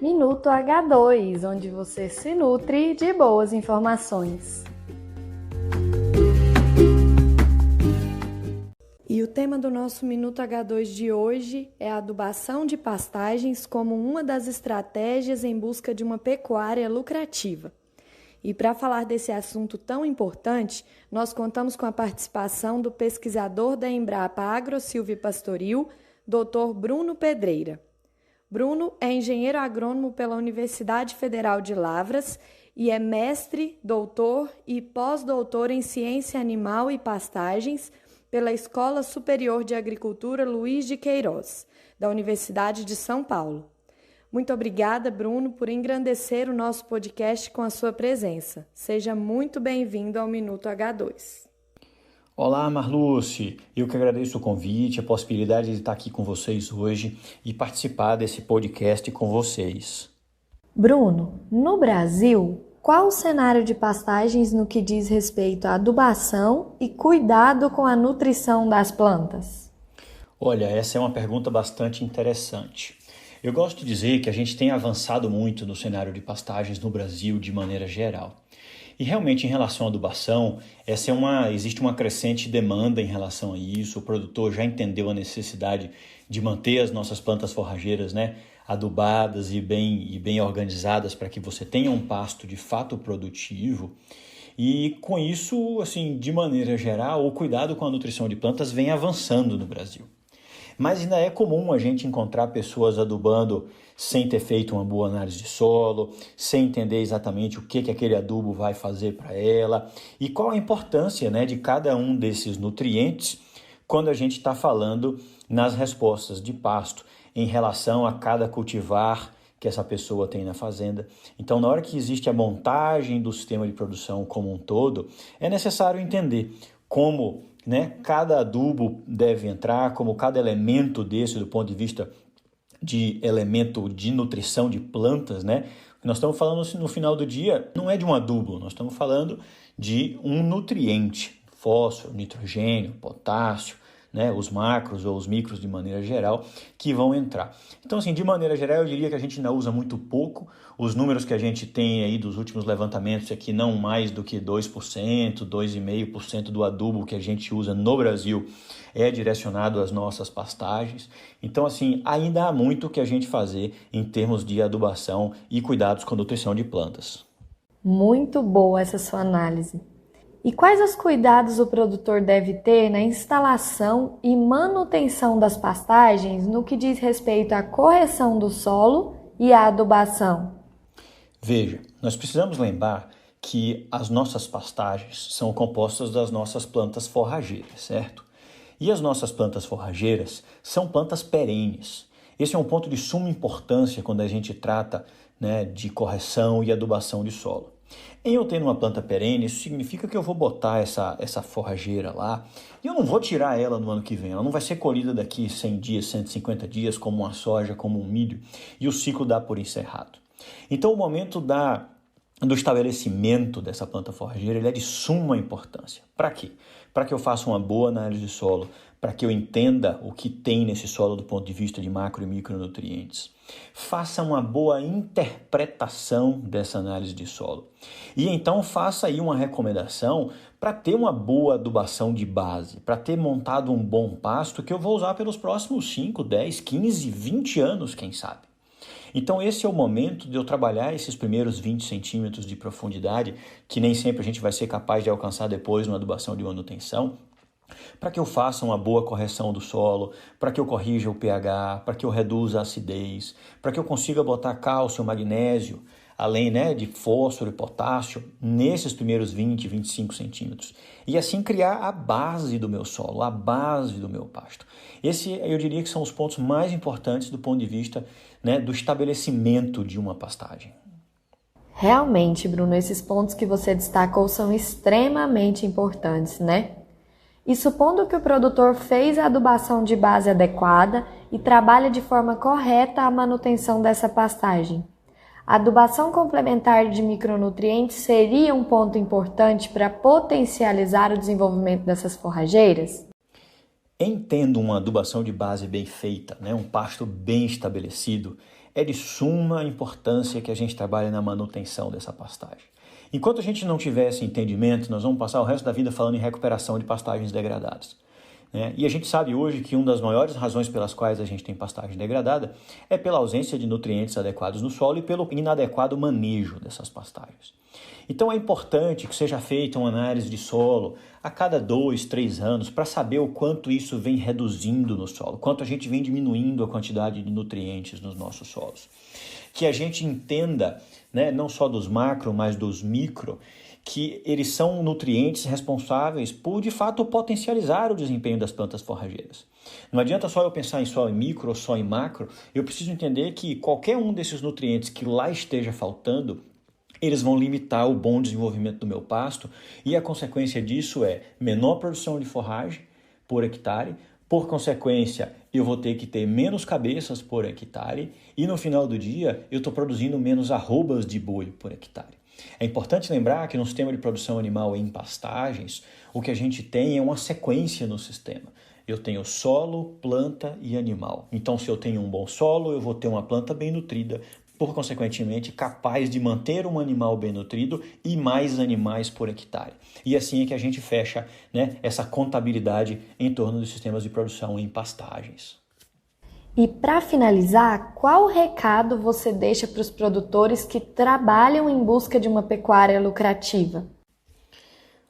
Minuto H2, onde você se nutre de boas informações. E o tema do nosso Minuto H2 de hoje é a adubação de pastagens como uma das estratégias em busca de uma pecuária lucrativa. E para falar desse assunto tão importante, nós contamos com a participação do pesquisador da Embrapa Agrosilvipastoril, Dr. Bruno Pedreira. Bruno é engenheiro agrônomo pela Universidade Federal de Lavras e é mestre, doutor e pós-doutor em Ciência Animal e Pastagens pela Escola Superior de Agricultura Luiz de Queiroz, da Universidade de São Paulo. Muito obrigada, Bruno, por engrandecer o nosso podcast com a sua presença. Seja muito bem-vindo ao Minuto H2. Olá, Marluce. Eu que agradeço o convite, a possibilidade de estar aqui com vocês hoje e participar desse podcast com vocês. Bruno, no Brasil, qual o cenário de pastagens no que diz respeito à adubação e cuidado com a nutrição das plantas? Olha, essa é uma pergunta bastante interessante. Eu gosto de dizer que a gente tem avançado muito no cenário de pastagens no Brasil de maneira geral. E realmente, em relação à adubação, existe uma crescente demanda em relação a isso. O produtor já entendeu a necessidade de manter as nossas plantas forrageiras, adubadas e bem organizadas para que você tenha um pasto de fato produtivo. E com isso, assim, de maneira geral, o cuidado com a nutrição de plantas vem avançando no Brasil. Mas ainda é comum a gente encontrar pessoas adubando sem ter feito uma boa análise de solo, sem entender exatamente o que aquele adubo vai fazer para ela e qual a importância, de cada um desses nutrientes quando a gente está falando nas respostas de pasto em relação a cada cultivar que essa pessoa tem na fazenda. Então, na hora que existe a montagem do sistema de produção como um todo, é necessário entender como cada adubo deve entrar, como cada elemento desse, do ponto de vista de elemento de nutrição de plantas, Nós estamos falando no final do dia, não é de um adubo, nós estamos falando de um nutriente, fósforo, nitrogênio, potássio, os macros ou os micros de maneira geral que vão entrar. Então, assim, de maneira geral, eu diria que a gente ainda usa muito pouco. Os números que a gente tem aí dos últimos levantamentos é que não mais do que 2%, 2,5% do adubo que a gente usa no Brasil é direcionado às nossas pastagens. Então, assim, ainda há muito que a gente fazer em termos de adubação e cuidados com a nutrição de plantas. Muito boa essa sua análise. E quais os cuidados o produtor deve ter na instalação e manutenção das pastagens no que diz respeito à correção do solo e à adubação? Veja, nós precisamos lembrar que as nossas pastagens são compostas das nossas plantas forrageiras, certo? E as nossas plantas forrageiras são plantas perenes. Esse é um ponto de suma importância quando a gente trata de correção e adubação de solo. Em eu tendo uma planta perene, isso significa que eu vou botar essa forrageira lá e eu não vou tirar ela no ano que vem. Ela não vai ser colhida daqui 100 dias, 150 dias, como uma soja, como um milho, e o ciclo dá por encerrado. Então, o momento do estabelecimento dessa planta forrageira ele é de suma importância. Para quê? Para que eu faça uma boa análise de solo, para que eu entenda o que tem nesse solo do ponto de vista de macro e micronutrientes. Faça uma boa interpretação dessa análise de solo. E então faça aí uma recomendação para ter uma boa adubação de base, para ter montado um bom pasto que eu vou usar pelos próximos 5, 10, 15, 20 anos, quem sabe. Então esse é o momento de eu trabalhar esses primeiros 20 centímetros de profundidade, que nem sempre a gente vai ser capaz de alcançar depois numa adubação de manutenção, para que eu faça uma boa correção do solo, para que eu corrija o pH, para que eu reduza a acidez, para que eu consiga botar cálcio, magnésio, além de fósforo e potássio, nesses primeiros 20, 25 centímetros. E assim criar a base do meu solo, a base do meu pasto. Esse eu diria que são os pontos mais importantes do ponto de vista do estabelecimento de uma pastagem. Realmente, Bruno, esses pontos que você destacou são extremamente importantes, E supondo que o produtor fez a adubação de base adequada e trabalha de forma correta a manutenção dessa pastagem, a adubação complementar de micronutrientes seria um ponto importante para potencializar o desenvolvimento dessas forrageiras? Tendo uma adubação de base bem feita, né, um pasto bem estabelecido, é de suma importância que a gente trabalhe na manutenção dessa pastagem. Enquanto a gente não tiver esse entendimento, nós vamos passar o resto da vida falando em recuperação de pastagens degradadas. E a gente sabe hoje que uma das maiores razões pelas quais a gente tem pastagem degradada é pela ausência de nutrientes adequados no solo e pelo inadequado manejo dessas pastagens. Então é importante que seja feita uma análise de solo a cada 2, 3 anos para saber o quanto isso vem reduzindo no solo, quanto a gente vem diminuindo a quantidade de nutrientes nos nossos solos. Que a gente entenda, não só dos macro, mas dos micro, que eles são nutrientes responsáveis por, de fato, potencializar o desempenho das plantas forrageiras. Não adianta só eu pensar só em micro ou só em macro, eu preciso entender que qualquer um desses nutrientes que lá esteja faltando, eles vão limitar o bom desenvolvimento do meu pasto e a consequência disso é menor produção de forragem por hectare, por consequência eu vou ter que ter menos cabeças por hectare e no final do dia eu estou produzindo menos arrobas de boi por hectare. É importante lembrar que no sistema de produção animal em pastagens, o que a gente tem é uma sequência no sistema. Eu tenho solo, planta e animal. Então, se eu tenho um bom solo, eu vou ter uma planta bem nutrida, por consequentemente capaz de manter um animal bem nutrido e mais animais por hectare. E assim é que a gente fecha, essa contabilidade em torno dos sistemas de produção em pastagens. E para finalizar, qual recado você deixa para os produtores que trabalham em busca de uma pecuária lucrativa?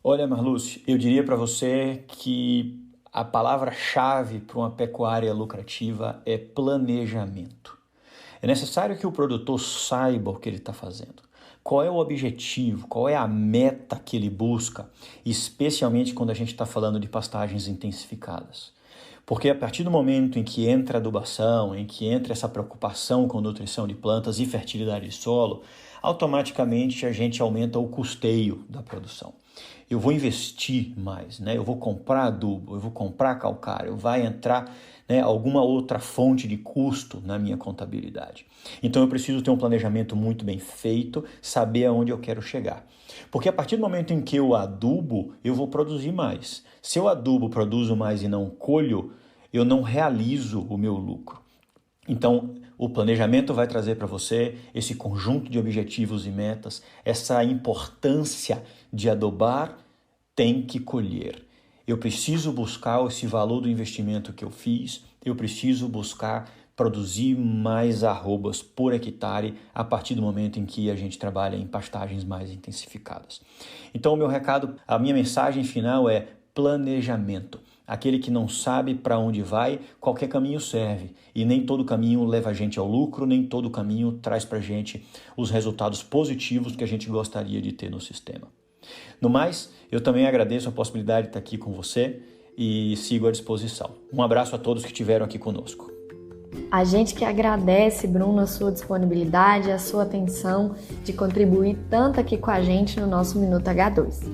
Olha, Marluce, eu diria para você que a palavra-chave para uma pecuária lucrativa é planejamento. É necessário que o produtor saiba o que ele está fazendo. Qual é o objetivo, qual é a meta que ele busca, especialmente quando a gente está falando de pastagens intensificadas. Porque a partir do momento em que entra a adubação, em que entra essa preocupação com nutrição de plantas e fertilidade de solo, automaticamente a gente aumenta o custeio da produção. Eu vou investir mais, eu vou comprar adubo, eu vou comprar calcário, vai entrar alguma outra fonte de custo na minha contabilidade. Então eu preciso ter um planejamento muito bem feito, saber aonde eu quero chegar. Porque a partir do momento em que eu adubo, eu vou produzir mais. Se eu adubo, produzo mais e não colho, eu não realizo o meu lucro. Então, o planejamento vai trazer para você esse conjunto de objetivos e metas, essa importância de adubar, tem que colher. Eu preciso buscar esse valor do investimento que eu fiz, eu preciso buscar produzir mais arrobas por hectare a partir do momento em que a gente trabalha em pastagens mais intensificadas. Então, o meu recado, a minha mensagem final é planejamento. Aquele que não sabe para onde vai, qualquer caminho serve. E nem todo caminho leva a gente ao lucro, nem todo caminho traz para a gente os resultados positivos que a gente gostaria de ter no sistema. No mais, eu também agradeço a possibilidade de estar aqui com você e sigo à disposição. Um abraço a todos que estiveram aqui conosco. A gente que agradece, Bruno, a sua disponibilidade, a sua atenção de contribuir tanto aqui com a gente no nosso Minuto H2.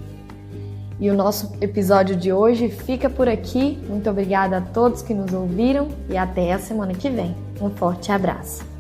E o nosso episódio de hoje fica por aqui. Muito obrigada a todos que nos ouviram e até a semana que vem. Um forte abraço.